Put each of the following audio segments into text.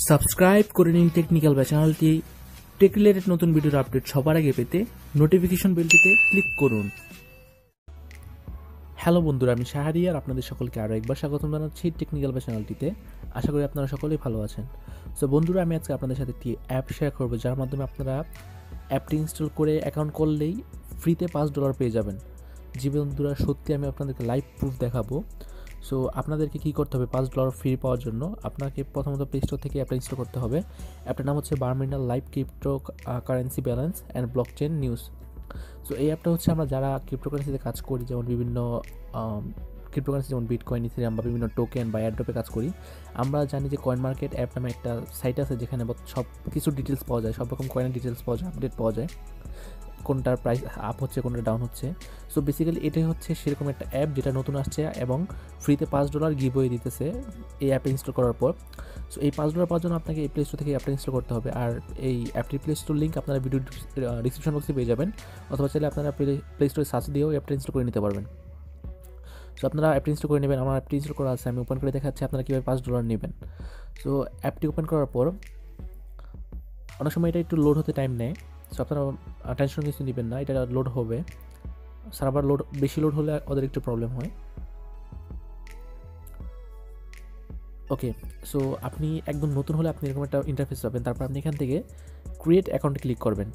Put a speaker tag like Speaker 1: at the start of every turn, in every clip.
Speaker 1: Subscribe করে নিন technical বা চ্যানেলটি। টেক রিলেটেড নতুন ভিডিওর আপডেট সবার আগে পেতে নোটিফিকেশন বেলটিতে ক্লিক করুন। হ্যালো বন্ধুরা, আমি শাহরিয়ার আপনাদের সকলকে আরও একবার স্বাগতম জানাচ্ছি টেকনিক্যাল বা চ্যানেলটিতে। আশা করি আপনারা সকলেই ভালো আছেন। সো বন্ধুরা, আমি আজকে আপনাদের সাথে একটি অ্যাপ শেয়ার করবো, যার মাধ্যমে আপনারা অ্যাপটি ইনস্টল করে অ্যাকাউন্ট করলেই ফ্রিতে $5 পেয়ে যাবেন। জি বন্ধুরা, সত্যি আমি আপনাদেরকে লাইভ প্রুফ দেখাবো। সো আপনাদেরকে কী করতে হবে $5 ফ্রি পাওয়ার জন্য? আপনাকে প্রথমত প্লে স্টোর থেকে অ্যাপটা ইনস্টল করতে হবে। অ্যাপটার নাম হচ্ছে বার্মিনাল live crypto currency balance and blockchain news. So এই অ্যাপটা হচ্ছে আমরা যারা ক্রিপ্টোকারেন্সিতে কাজ করি, যেমন বিভিন্ন ক্রিপ্টোকারেন্সি যেমন বিটকয়েন, ইথেরিয়াম বা বিভিন্ন টোকেন বা এয়ারড্রপে কাজ করি, আমরা জানি যে কয়েন মার্কেট অ্যাপ নামে একটা সাইট আছে, যেখানে সব কিছু ডিটেলস পাওয়া যায়, সব রকম কয়েনের ডিটেলস পাওয়া যায়, আপডেট পাওয়া যায়, কোনটার প্রাইস আপ হচ্ছে, কোনটা ডাউন হচ্ছে। সো বেসিক্যালি এটাই হচ্ছে সেরকম একটা অ্যাপ যেটা নতুন আসছে এবং ফ্রিতে $5 গিভওয়ে দিতেছে এই অ্যাপে ইনস্টল করার পর। সো এই $5 পাওয়ার জন্য আপনাকে এই প্লে স্টোর থেকে অ্যাপটা ইনস্টল করতে হবে। আর এই অ্যাপটির প্লে স্টোর লিঙ্ক আপনারা ভিডিও ডিসক্রিপশন বক্সে পেয়ে যাবেন, অথবা চাইলে আপনারা প্লে স্টোরে সার্চ দিয়েও অ্যাপটা ইনস্টল করে নিতে পারবেন। সো আপনারা অ্যাপটি ইনস্টল করে নেবেন। আমার অ্যাপটি ইনস্টল করা আছে, আমি ওপেন করে দেখাচ্ছি আপনারা কীভাবে $5 নেবেন। সো অ্যাপটি ওপেন করার পর অনেক সময় এটা একটু লোড হতে টাইম নেয়। সো আপনারা টেনশন কিছু নেবেন না, এটা লোড হবে। সার্ভার বেশি লোড হলে ওদের একটু প্রবলেম হয়। ওকে, সো আপনি একদম নতুন হলে আপনি এরকম একটা ইন্টারফেস পাবেন। তারপর আপনি এখান থেকে ক্রিয়েট অ্যাকাউন্টে ক্লিক করবেন।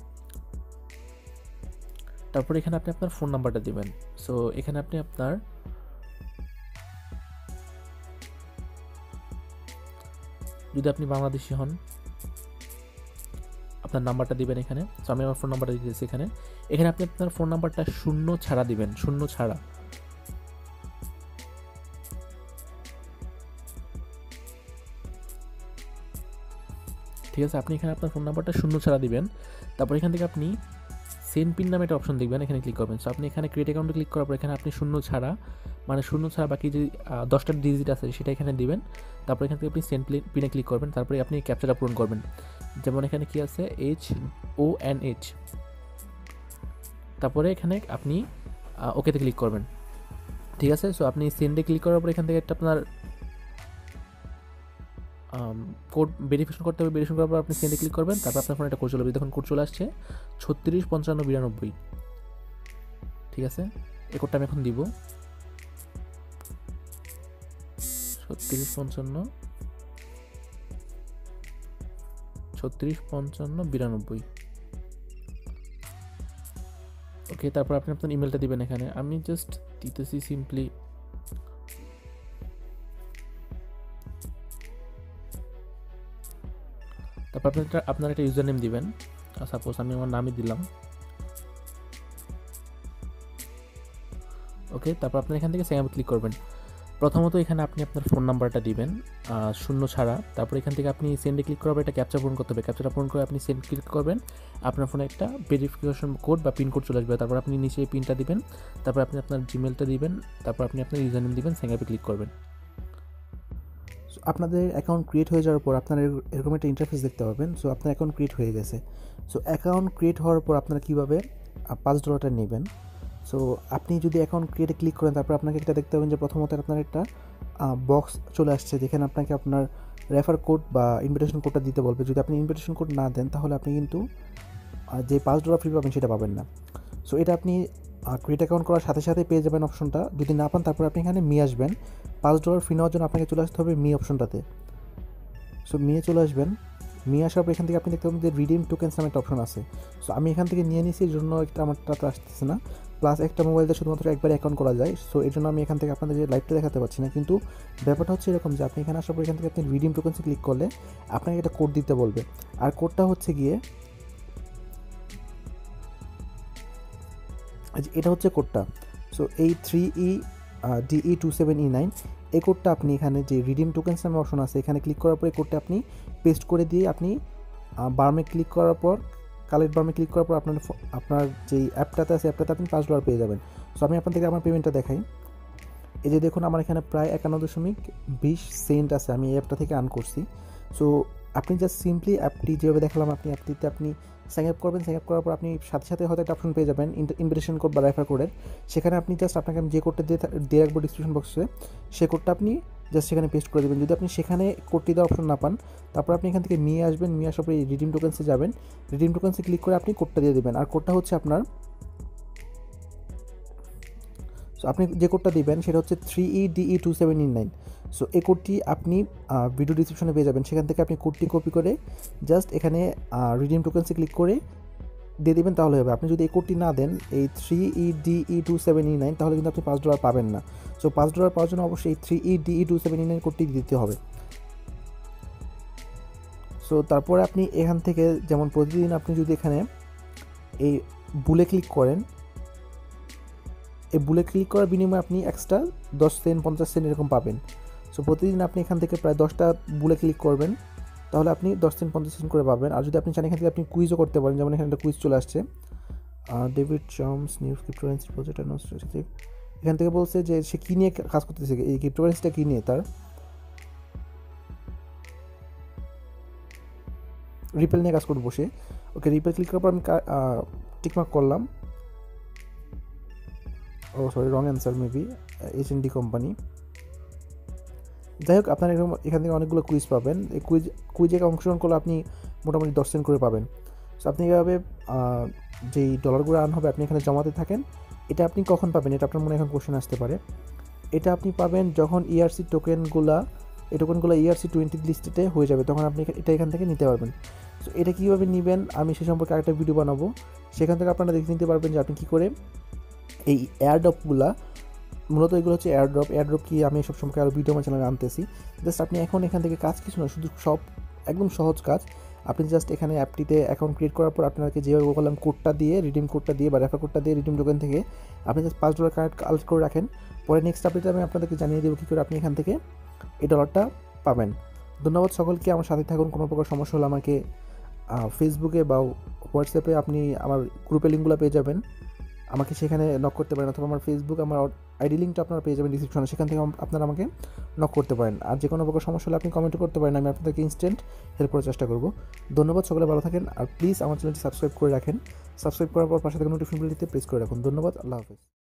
Speaker 1: তারপর এখানে আপনি আপনার ফোন নাম্বারটা দেবেন। সো এখানে আপনি আপনার যদি আপনি বাংলাদেশি হন, আপনার নাম্বারটা দিবেন এখানে। সো আমি আমার ফোন নাম্বারটা দিতেছি এখানে। এখানে আপনি আপনার ফোন নাম্বারটা 0 ছাড়া দিবেন, 0 ছাড়া। ঠিক আছে, আপনি এখানে আপনার ফোন নাম্বারটা 0 ছাড়া দিবেন। তারপর এখান থেকে আপনি সেন্ড পিন নামে একটা অপশন দেখবেন, এখানে ক্লিক করবেন। সো আপনি এখানে ক্রিয়েট অ্যাকাউন্টে ক্লিক করার পর এখানে আপনি 0 ছাড়া, মানে 0 ছাড়া বাকি যে 10টা ডিজিট আছে সেটা এখানে দিবেন। তারপর এখান থেকে আপনি সেন্ড পিনে ক্লিক করবেন। তারপরে আপনি ক্যাপচারটা পূরণ করবেন। যেমন এখানে কি আছে, HONH। তারপরে এখানে আপনি ওকেতে ক্লিক করবেন। ঠিক আছে, সো আপনি সেন্ডে ক্লিক করার পর এখান থেকে একটা আপনার কোড ভেরিফিকেশন করতে হবে। ভেরিফিকেশন করার পর আপনি সেন্ডে ক্লিক করবেন। তারপর আপনার ফোনে একটা কোড চলে আসবে। দেখুন কোড চলে আসছে 365592। ঠিক আছে, এই কোডটা আমি এখন দিব 365592। ওকে, তারপর আপনি আপনার ইমেলটা দিবেন এখানে। আমি জাস্ট দিতেছি সিম্পলি তারপর আপনার একটা ইউজার নেম দিবেন। সাপোজ আমি আমার নামই দিলাম। ওকে, তারপর আপনি এখান থেকে সেন্ড ক্লিক করবেন। প্রথমত এখানে আপনি আপনার ফোন নাম্বারটা দিবেন 0 ছাড়া। তারপর এখান থেকে আপনি সেন্ডে ক্লিক করার পর একটা ক্যাপচা পূরণ করতে হবে। ক্যাপচাটা পূরণ করে আপনি সেন্ড ক্লিক করবেন। আপনার ফোনে একটা ভেরিফিকেশন কোড বা পিন কোড চলে আসবে। তারপর আপনি নিচে এই পিনটা দিবেন। তারপর আপনি আপনার জিমেলটা দিবেন। তারপর আপনি আপনার ইউজার নেম দিবেন, সেন্ড ক্লিক করবেন। আপনাদের অ্যাকাউন্ট ক্রিয়েট হয়ে যাওয়ার পর আপনারা এরকম একটা ইন্টারফেস দেখতে পাবেন। সো আপনার অ্যাকাউন্ট ক্রিয়েট হয়ে গেছে। সো অ্যাকাউন্ট ক্রিয়েট হওয়ার পর আপনারা কীভাবে $5 নেবেন? সো আপনি যদি অ্যাকাউন্ট ক্রিয়েটে ক্লিক করেন, তারপর আপনাকে একটা দেখতে পাবেন যে প্রথমত আপনার একটা বক্স চলে আসছে, যেখানে আপনাকে আপনার রেফার কোড বা ইনভিটেশন কোডটা দিতে বলবে। যদি আপনি ইনভিটেশন কোড না দেন, তাহলে আপনি কিন্তু যে $5 ফ্রি পাবেন সেটা পাবেন না। সো এটা আপনি ক্রিয়েট অ্যাকাউন্ট করার সাথে সাথে পেয়ে যাবেন অপশনটা। যদি না পান, তারপর আপনি এখানে মি আসবেন। $5 ফি নেওয়ার জন্য আপনাকে চলে আসতে হবে মি অপশনটাতে। সো মিয়ে চলে আসবেন। নিয়ে আসার পর এখান থেকে আপনি দেখতে পাবেন যে রিডিম টোকেন্স নামে একটা অপশন আছে। সো আমি এখান থেকে নিয়ে নিয়েছি, এর জন্য আমারটা তো আসতেছে না। প্লাস একটা মোবাইলে শুধুমাত্র একবার অ্যাকাউন্ট করা যায়। সো এর জন্য আমি এখান থেকে আপনাদের যে লাইভটা দেখাতে পারছি না। কিন্তু ব্যাপারটা হচ্ছে এরকম যে আপনি এখানে আসার পর এখান থেকে আপনি রিডিম টোকেন্সে ক্লিক করলে আপনাকে একটা কোড দিতে বলবে। আর কোডটা হচ্ছে গিয়ে এটা হচ্ছে কোডটা। সো এই 3EDE27E9 এই কোডটা আপনি এখানে যে রিডিম টোকেন্স নামে অপশন আছে, এখানে ক্লিক করার পর এই কোডটা আপনি পেস্ট করে দিয়ে আপনি বার্মে ক্লিক করার পর, কালেক্ট বার্মে ক্লিক করার পর আপনার যেই অ্যাপটাতে আছে অ্যাপটাতে আপনি $5 পেয়ে যাবেন। সো আমি আপনাদেরকে আমার পেমেন্টটা দেখাই। এই যে দেখুন, আমার এখানে প্রায় 51.20 সেন্ট আছে, আমি এই অ্যাপটা থেকে আর্ন করছি। সো আপনি জাস্ট সিম্পলি অ্যাপটি যেভাবে দেখালাম, আপনি অ্যাপটিতে আপনি সাইন আপ করবেন। সাইন আপ করার পর আপনি সাথে সাথে হয়তো একটা অপশন পেয়ে যাবেন ইনভিটেশন কোড বা রেফার কোডের। সেখানে আপনি জাস্ট আপনাকে আমি যে কোডটা দিয়ে রাখবো ডিসক্রিপশন বক্সে, সেই কোডটা আপনি জাস্ট সেখানে পেস্ট করে দেবেন। যদি আপনি সেখানে কোডটি দেওয়ার অপশন না পান, তারপর আপনি এখান থেকে নিয়ে আসবেন, নিয়ে আসার পরে এই রিডিম টোকেন্সে যাবেন, রিডিম টোকেন্সে ক্লিক করে আপনি কোডটা দিয়ে দেবেন। আর কোডটা হচ্ছে আপনার, সো আপনি যে কোডটা দিবেন সেটা হচ্ছে 3EDE2799। সো এই কোডটি আপনি ভিডিও ডিসক্রিপশনে পেয়ে যাবেন, সেখান থেকে আপনি কোডটি কপি করে জাস্ট এখানে রিডিম টোকেন্সে ক্লিক করে দিয়ে দেবেন, তাহলে হবে। আপনি যদি এই কোডটি না দেন, এই 3EDE2799, তাহলে কিন্তু আপনি $5 পাবেন না। সো $5 পাওয়ার জন্য অবশ্যই এই 3EDE2799 কোডটি দিতে হবে। সো তারপরে আপনি এখান থেকে, যেমন প্রতিদিন আপনি যদি এখানে এই বুলে ক্লিক করেন, এই বুলে ক্লিক করার বিনিময়ে আপনি এক্সট্রা 10 সেন্ট 50 সেন্ট এরকম পাবেন। সো প্রতিদিন আপনি এখান থেকে প্রায় 10টা বুলে ক্লিক করবেন, তাহলে আপনি 10 সেন্ট 50 সেন্ট করে পাবেন। আর যদি আপনি চান এখান থেকে আপনি কুইজও করতে পারেন, যেমন এখানে একটা কুইজ চলে আসছে, David charms new cryptocurrency project announce. এখান থেকে বলছে যে সে কী নিয়ে কাজ করতেছে, এই ক্রিপ্টোকারেন্সিটা কী নিয়ে, তার রিপেল নিয়ে কাজ করতে বসে। ওকে, রিপেল ক্লিক করার পর আমি টিকমার্ক করলাম। Oh sorry, wrong answer, maybe HND company. যাই হোক, আপনার এখান থেকে অনেকগুলো কুইজ পাবেন। এই কুইজে অংশগ্রহণ করলে আপনি মোটামুটি 10 সেন্ট করে পাবেন। সো আপনি এভাবে যেই ডলারগুলো আর্ন হবে আপনি এখানে জমাতে থাকেন। এটা আপনি কখন পাবেন, এটা আপনার মনে এখন কোশ্চেন আসতে পারে। এটা আপনি পাবেন যখন ERC টোকেনগুলো ERC20 লিস্টেতে হয়ে যাবে, তখন আপনি এটা এখান থেকে নিতে পারবেন। সো এটা কীভাবে নেবেন আমি সে সম্পর্কে আরেকটা ভিডিও বানাবো, সেখান থেকে আপনারা দেখে নিতে পারবেন যে আপনি কী করে এই এয়ারড্রপগুলো, মূলত এগুলো হচ্ছে এয়ারড্রপ কি আমি সব সম্পর্কে আরও ভিডিও আমার চ্যানেলে আনতেছি। জাস্ট আপনি এখন এখান থেকে কাজ কিছু না, শুধু সব একদম সহজ কাজ। আপনি জাস্ট এখানে অ্যাপটিতে অ্যাকাউন্ট ক্রিয়েট করার পর আপনাকে যেভাবে বললাম কোডটা দিয়ে, রিডিম কোডটা দিয়ে বা রেফার কোডটা দিয়ে রিডিম টোকেন থেকে আপনি জাস্ট $5 কালেক্ট করে রাখেন। পরে নেক্সট আপডেটে আমি আপনাদেরকে জানিয়ে দেবো কী করে আপনি এখান থেকে এই ডলারটা পাবেন। ধন্যবাদ সকলকে, আমার সাথে থাকুন। কোনো প্রকার সমস্যা হলে আমাকে ফেসবুকে বা হোয়াটসঅ্যাপে আপনি আমার গ্রুপের লিঙ্কগুলো পেয়ে যাবেন, আমাকে সেখানে নক করতে পারেন, অথবা আমার ফেসবুক আমার আইডি লিঙ্কটা আপনারা পেয়ে যাবেন ডিসক্রিপশনে, সেখান থেকে আপনারা আমাকে নক করতে পারেন। আর যে কোনো প্রকার সমস্যা হলে আপনি কমেন্ট করতে পারেন, আমি আপনাদেরকে ইনস্ট্যান্ট হেল্প করার চেষ্টা করব। ধন্যবাদ, সকলে ভালো থাকেন। আর প্লিজ আমার চ্যানেলটি সাবস্ক্রাইব করে রাখেন। সাবস্ক্রাইব করার পর পাশে থাকা নোটিফিকেশন বেলটিতে প্রেস করে রাখুন। ধন্যবাদ, আল্লাহ হাফেজ।